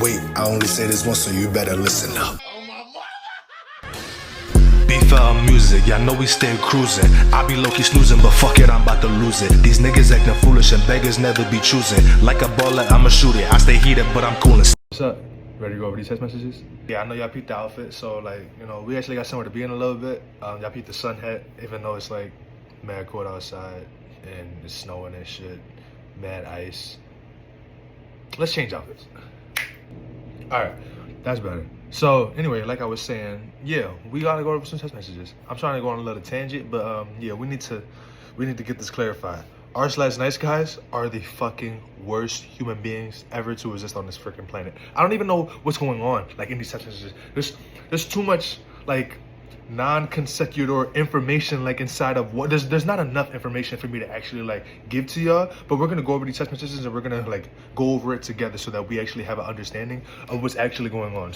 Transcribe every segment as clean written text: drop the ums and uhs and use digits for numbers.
Wait, I only say this once, so you better listen up. Beef music, y'all know we stay cruising. I be low-key snoozing, but fuck it, I'm about to lose it. These niggas acting foolish and beggars never be choosing. Like a baller, I'ma shoot it. I stay heated, but I'm coolin'. What's up? Ready to go over these text messages? Yeah, I know y'all peeped the outfit, so like, you know, we actually got somewhere to be in a little bit. Y'all peeped the sun hat, even though it's like mad cold outside and it's snowing and shit, mad ice. Let's change outfits. All right, that's better. So anyway, like I was saying, yeah, we gotta go over some text messages. I'm trying to go on a little tangent, but yeah, we need to get this clarified. R/nice guys are the fucking worst human beings ever to exist on this freaking planet. I don't even know what's going on, like in these text messages. There's too much like non-consecutive information like inside of what there's not enough information for me to actually like give to y'all, but we're gonna go over these text messages and we're gonna like go over it together so that we actually have an understanding of what's actually going on.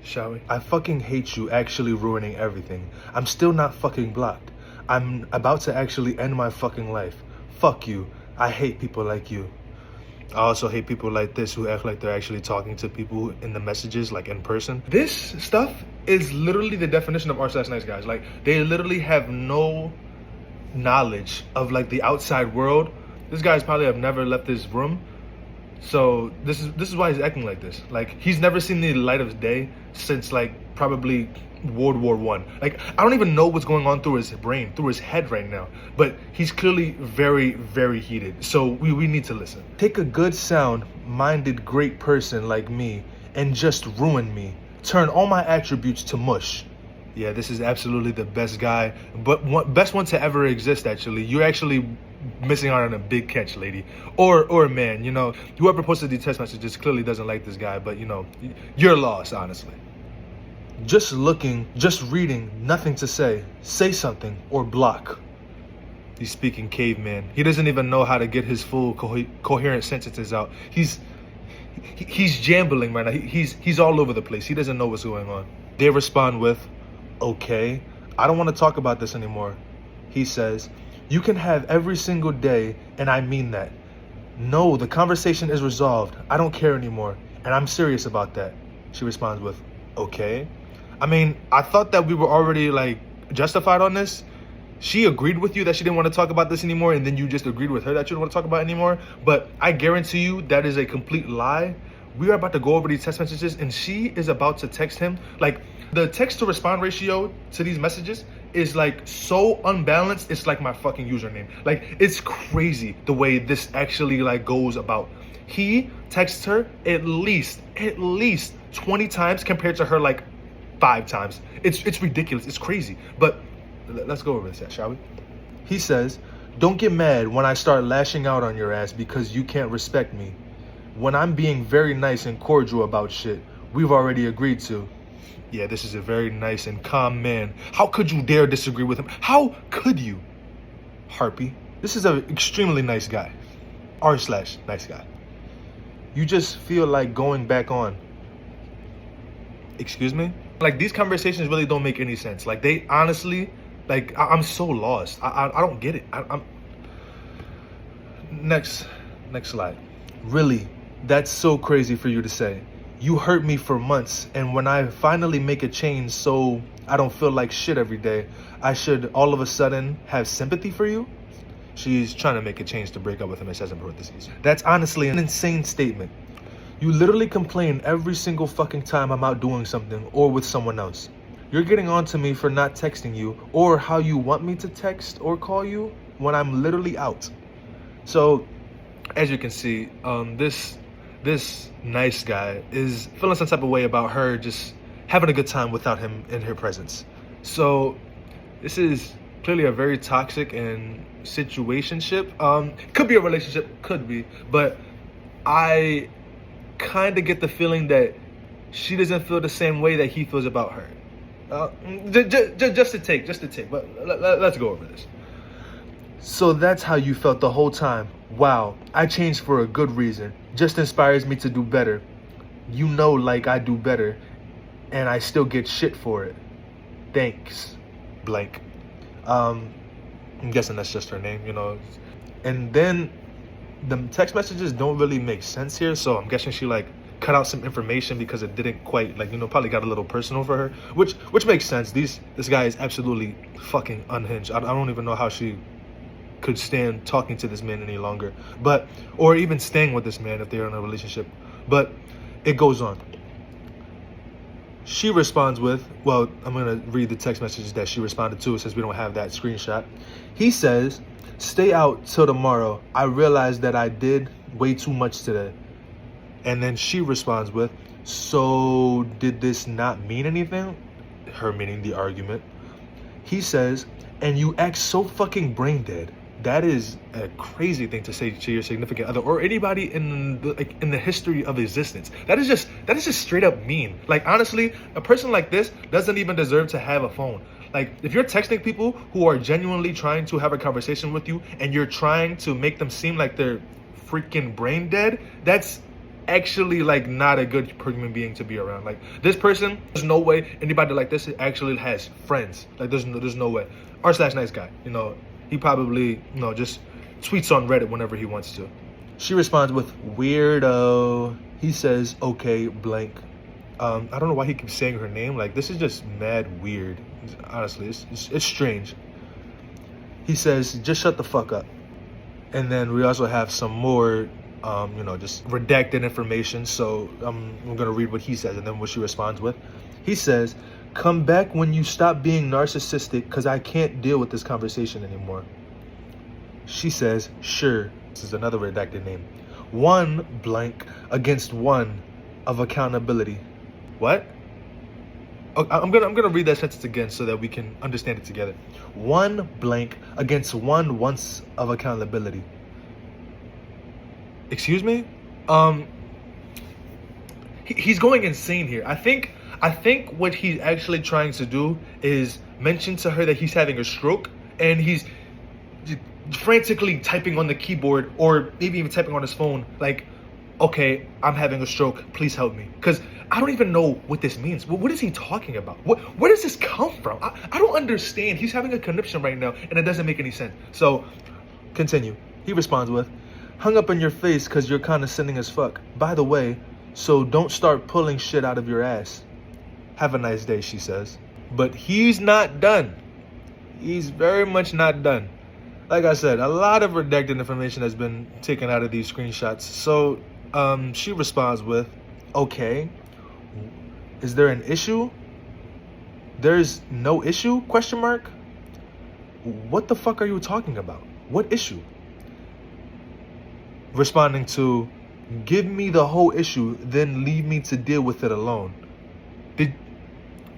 Shall we? I fucking hate you actually ruining everything. I'm still not fucking blocked. I'm about to actually end my fucking life. Fuck you. I hate people like you. I also hate people like this who act like they're actually talking to people in the messages, like in person. This stuff is literally the definition of R/nice guys. Like, they literally have no knowledge of like the outside world. This guy's probably have never left this room. So this is why he's acting like this. Like, he's never seen the light of day since like probably World War I. Like, I don't even know what's going on through his brain, through his head right now, but he's clearly very, very heated. So we need to listen. Take a good sound-minded great person like me and just ruin me. Turn all my attributes to mush. Yeah, this is absolutely the best guy, but best one to ever exist, actually. You're actually missing out on a big catch, lady. Or man, you know, whoever posted these text messages clearly doesn't like this guy, but you know, you're lost, honestly. Just looking, just reading, nothing to say. Say something or block. He's speaking caveman. He doesn't even know how to get his full coherent sentences out. He's jambling right now. He's all over the place. He doesn't know what's going on. They respond with, okay, I don't want to talk about this anymore. He says, you can have every single day, and I mean that. No, the conversation is resolved. I don't care anymore, and I'm serious about that. She responds with, okay. I mean, I thought that we were already like justified on this. She agreed with you that she didn't want to talk about this anymore, and then you just agreed with her that you don't want to talk about it anymore. But I guarantee you that is a complete lie. We are about to go over these text messages, and she is about to text him. Like, the text to respond ratio to these messages is like so unbalanced. It's like my fucking username. Like, it's crazy the way this actually like goes about. He texts her at least 20 times compared to her like 5 times. It's ridiculous. It's crazy. But let's go over this, shall we? He says, don't get mad when I start lashing out on your ass because you can't respect me. When I'm being very nice and cordial about shit we've already agreed to. Yeah, this is a very nice and calm man. How could you dare disagree with him? How could you? Harpy. This is an extremely nice guy. R/nice guy. You just feel like going back on. Excuse me? Like, these conversations really don't make any sense. Like, they honestly, like, I'm so lost. I don't get it. I'm Next slide. Really, that's so crazy for you to say. You hurt me for months, and when I finally make a change so I don't feel like shit every day, I should all of a sudden have sympathy for you? She's trying to make a change to break up with him, it says in parentheses. That's honestly an insane statement. You literally complain every single fucking time I'm out doing something or with someone else. You're getting on to me for not texting you or how you want me to text or call you when I'm literally out. So, as you can see, this nice guy is feeling some type of way about her just having a good time without him in her presence. So this is clearly a very toxic and situationship. Could be a relationship, could be, but I kind of get the feeling that she doesn't feel the same way that he feels about her. Just to take, but let's go over this. So that's how you felt the whole time. Wow, I changed for a good reason. Just inspires me to do better. You know, like I do better, and I still get shit for it. Thanks, blank. I'm guessing that's just her name, you know. And then the text messages don't really make sense here, so I'm guessing she like cut out some information because it didn't quite, like, probably got a little personal for her, which makes sense. This guy is absolutely fucking unhinged. I don't even know how she could stand talking to this man any longer, or even staying with this man if they're in a relationship. But it goes on. She responds with, well, I'm gonna read the text messages that she responded to since we don't have that screenshot. He says, "Stay out till tomorrow. I realized that I did way too much today." And then she responds with, "So did this not mean anything?" Her meaning the argument. He says, "And you act so fucking brain dead." That is a crazy thing to say to your significant other or anybody in the history of existence. That is just straight up mean. Like, honestly, a person like this doesn't even deserve to have a phone. Like, if you're texting people who are genuinely trying to have a conversation with you and you're trying to make them seem like they're freaking brain dead, that's actually like not a good human being to be around. Like, this person, there's no way anybody like this actually has friends. Like, there's no way. R/nice guy, he probably, just tweets on Reddit whenever he wants to. She responds with, "Weirdo." He says, "Okay, blank." I don't know why he keeps saying her name. Like, this is just mad weird. Honestly, it's strange. He says, "Just shut the fuck up." And then we also have some more, just redacted information. So I'm going to read what he says and then what she responds with. He says, "Come back when you stop being narcissistic because I can't deal with this conversation anymore." She says, "Sure." This is another redacted name. "One blank against one of accountability." What? Oh, I'm gonna read that sentence again so that we can understand it together. One blank against one once of accountability. Excuse me? He's going insane here. I think what he's actually trying to do is mention to her that he's having a stroke, and he's frantically typing on the keyboard or maybe even typing on his phone like, "Okay, I'm having a stroke, please help me." Because I don't even know what this means. What is he talking about? Where does this come from? I don't understand. He's having a conniption right now and it doesn't make any sense. So, continue. He responds with, "Hung up in your face because you're condescending as fuck. By the way, so don't start pulling shit out of your ass. Have a nice day," she says. But he's not done. He's very much not done. Like I said, a lot of redacted information has been taken out of these screenshots. So she responds with, "Okay, is there an issue? There's no issue? Question mark. What the fuck are you talking about? What issue?" Responding to, "Give me the whole issue, then leave me to deal with it alone."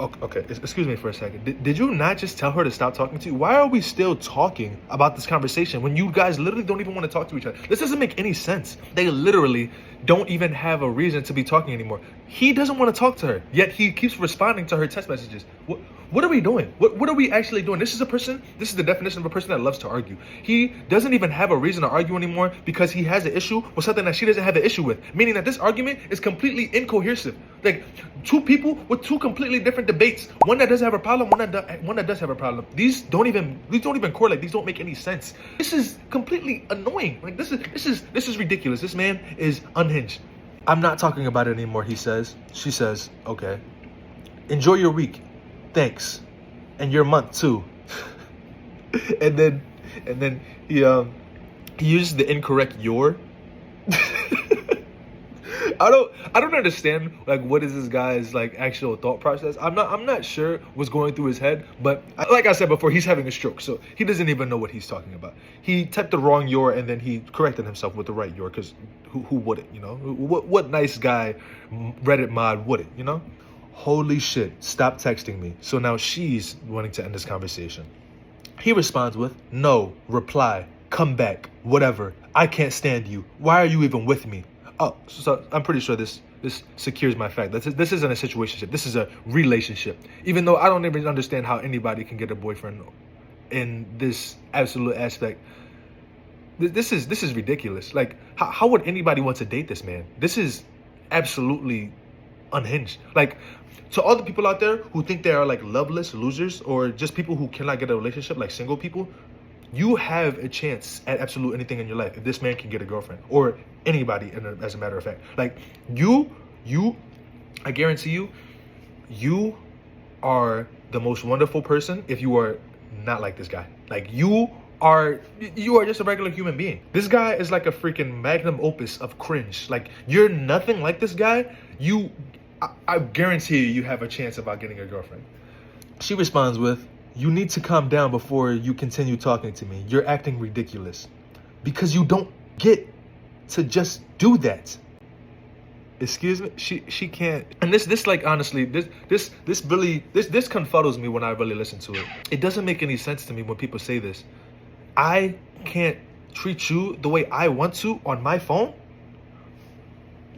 Okay, excuse me for a second. Did you not just tell her to stop talking to you? Why are we still talking about this conversation when you guys literally don't even want to talk to each other? This doesn't make any sense. They literally don't even have a reason to be talking anymore. He doesn't want to talk to her, yet he keeps responding to her text messages. What are we doing? What are we actually doing? This is the definition of a person that loves to argue. He doesn't even have a reason to argue anymore because he has an issue with something that she doesn't have an issue with, meaning that this argument is completely incohesive. Like, two people with two completely different debates. One that doesn't have a problem, one that does have a problem. These don't even correlate. These don't make any sense. This is completely annoying. Like, this is ridiculous. This man is unhinged. "I'm not talking about it anymore," he says. She says, "Okay. Enjoy your week. Thanks. And your month too." and then he uses the incorrect "your." I don't understand, like, what is this guy's like actual thought process. I'm not sure what's going through his head, but like I said before, he's having a stroke, so he doesn't even know what he's talking about. He typed the wrong "your" and then he corrected himself with the right "your" because who wouldn't, What nice guy Reddit mod wouldn't, Holy shit, stop texting me. So now she's wanting to end this conversation. He responds with, "No, reply, come back, whatever. I can't stand you. Why are you even with me?" Oh, so I'm pretty sure this secures my fact. This isn't a situationship. This is a relationship. Even though I don't even understand how anybody can get a boyfriend in this absolute aspect. This is ridiculous. Like, how would anybody want to date this man? This is absolutely unhinged. Like, to all the people out there who think they are like loveless losers or just people who cannot get a relationship, like single people, you have a chance at absolute anything in your life if this man can get a girlfriend or anybody, as a matter of fact. Like, you I guarantee you are the most wonderful person if you are not like this guy. Like you are just a regular human being. This guy is like a freaking magnum opus of cringe. Like you're nothing like this guy. I guarantee you have a chance about getting a girlfriend. She responds with, "You need to calm down before you continue talking to me. You're acting ridiculous because you don't get to just do that." Excuse me, she can't. And this like honestly, this confuddles me when I really listen to it. It doesn't make any sense to me when people say this. I can't treat you the way I want to on my phone.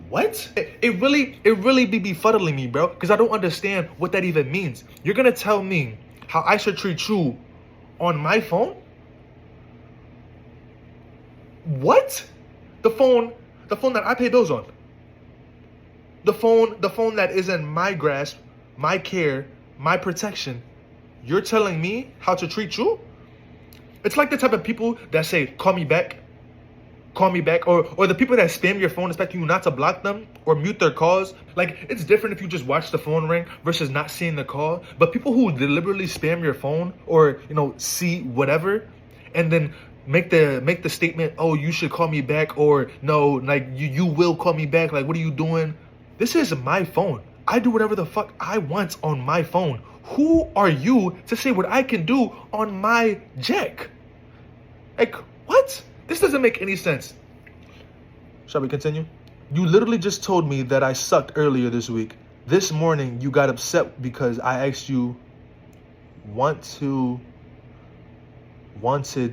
What? It really be befuddling me, bro, because I don't understand what that even means. You're gonna tell me how I should treat you on my phone? What? The phone that I pay bills on. The phone that is in my grasp, my care, my protection. You're telling me how to treat you? It's like the type of people that say, call me back, or the people that spam your phone expecting you not to block them or mute their calls. Like, it's different if you just watch the phone ring versus not seeing the call. But people who deliberately spam your phone or, see whatever and then make the statement, oh, you should call me back, or no, like you will call me back. Like, what are you doing? This is my phone. I do whatever the fuck I want on my phone. Who are you to say what I can do on my jack? Like, what? This doesn't make any sense. Shall we continue? You literally just told me that I sucked earlier this week. This morning, you got upset because I asked you wanted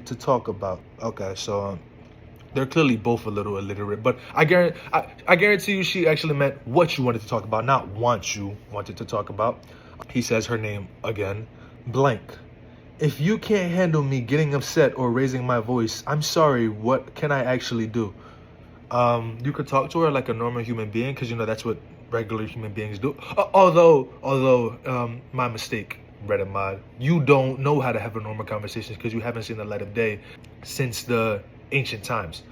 to talk about. Okay, so they're clearly both a little illiterate, but I guarantee you she actually meant what you wanted to talk about, not wanted to talk about. He says her name again, blank. If you can't handle me getting upset or raising my voice, I'm sorry, what can I actually do? You could talk to her like a normal human being, because that's what regular human beings do. Although, my mistake, Reddit mod, you don't know how to have a normal conversation because you haven't seen the light of day since the ancient times.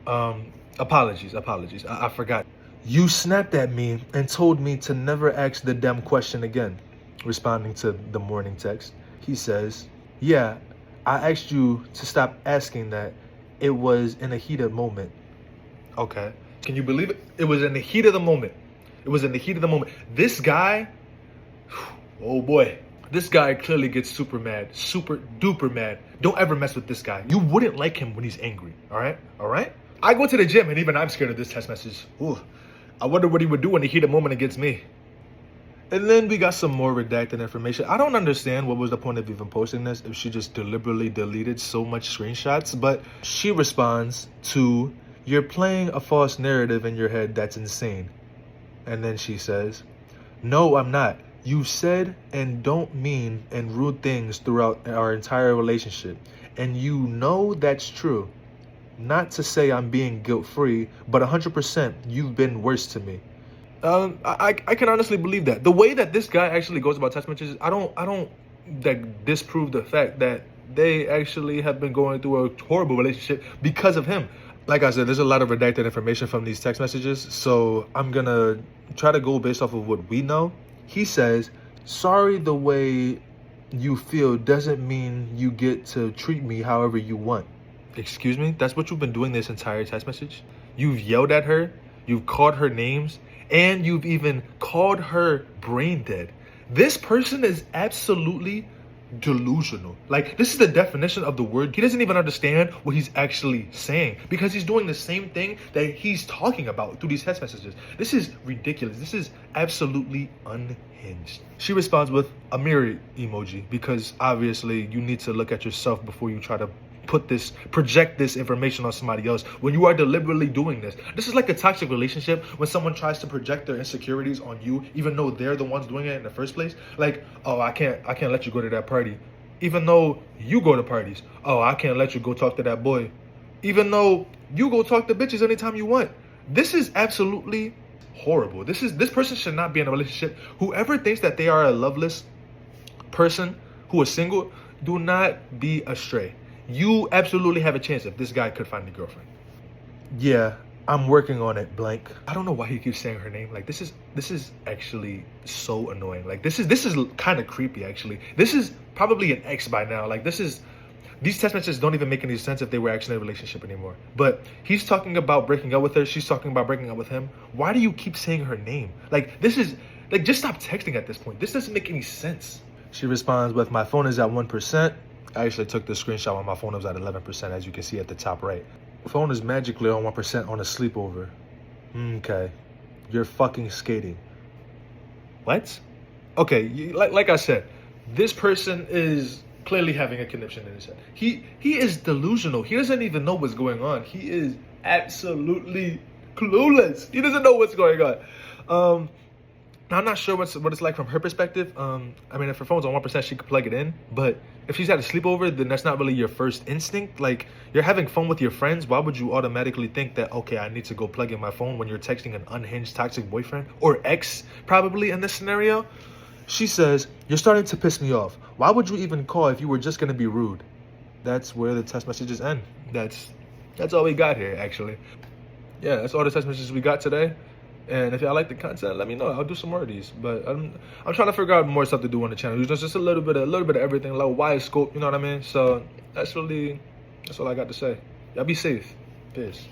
Apologies. I forgot. You snapped at me and told me to never ask the damn question again. Responding to the morning text, he says, yeah, I asked you to stop asking that. It was in a heated moment. Okay. Can you believe it? It was in the heat of the moment. This guy, oh boy. This guy clearly gets super mad, super duper mad. Don't ever mess with this guy. You wouldn't like him when he's angry, all right? I go to the gym and even I'm scared of this text message. Ooh, I wonder what he would do in the heat of the moment against me. And then we got some more redacted information. I don't understand what was the point of even posting this if she just deliberately deleted so much screenshots, but she responds to, you're playing a false narrative in your head that's insane. And then she says, no, I'm not. You said and don't mean and rude things throughout our entire relationship. And you know that's true. Not to say I'm being guilt-free, but 100% you've been worse to me. I can honestly believe that. The way that this guy actually goes about text messages, I don't like disprove the fact that they actually have been going through a horrible relationship because of him. Like I said, there's a lot of redacted information from these text messages, so I'm gonna try to go based off of what we know. He says, sorry, the way you feel doesn't mean you get to treat me however you want. Excuse me? That's what you've been doing this entire text message? You've yelled at her, you've called her names, and you've even called her brain dead. This person is absolutely delusional. Like, this is the definition of the word. He doesn't even understand what he's actually saying because he's doing the same thing that he's talking about through these text messages. This is ridiculous. This is absolutely unhinged. She responds with a mirror emoji because obviously you need to look at yourself before you try to project this information on somebody else when you are deliberately doing this. This is like a toxic relationship when someone tries to project their insecurities on you even though they're the ones doing it in the first place. Like, oh, I can't let you go to that party even though you go to parties. Oh, I can't let you go talk to that boy even though you go talk to bitches anytime you want. This is absolutely horrible. This person should not be in a relationship. Whoever thinks that they are a loveless person who is single, do not be astray. You absolutely have a chance if this guy could find a girlfriend. Yeah, I'm working on it, blank. I don't know why he keeps saying her name. Like, this is actually so annoying. Like, this is kind of creepy, actually. This is probably an ex by now. Like, these text messages don't even make any sense if they were actually in a relationship anymore. But he's talking about breaking up with her. She's talking about breaking up with him. Why do you keep saying her name? Like, like, just stop texting at this point. This doesn't make any sense. She responds with, my phone is at 1%. I actually took the screenshot when my phone was at 11%, as you can see at the top right. Phone is magically on 1% on a sleepover. Okay. You're fucking skating. What? Okay, like I said, this person is clearly having a conniption in his head. He is delusional. He doesn't even know what's going on. He is absolutely clueless. He doesn't know what's going on. Now, I'm not sure what it's like from her perspective. I mean, if her phone's on 1%, she could plug it in. But if she's at a sleepover, then that's not really your first instinct. Like, you're having fun with your friends. Why would you automatically think that, okay, I need to go plug in my phone when you're texting an unhinged, toxic boyfriend? Or ex, probably, in this scenario? She says, you're starting to piss me off. Why would you even call if you were just going to be rude? That's where the text messages end. That's all we got here, actually. Yeah, that's all the text messages we got today. And if y'all like the content, let me know. I'll do some more of these. But I'm trying to figure out more stuff to do on the channel. Just a little bit of everything, a little wide scope, you know what I mean? So that's all I got to say. Y'all be safe. Peace.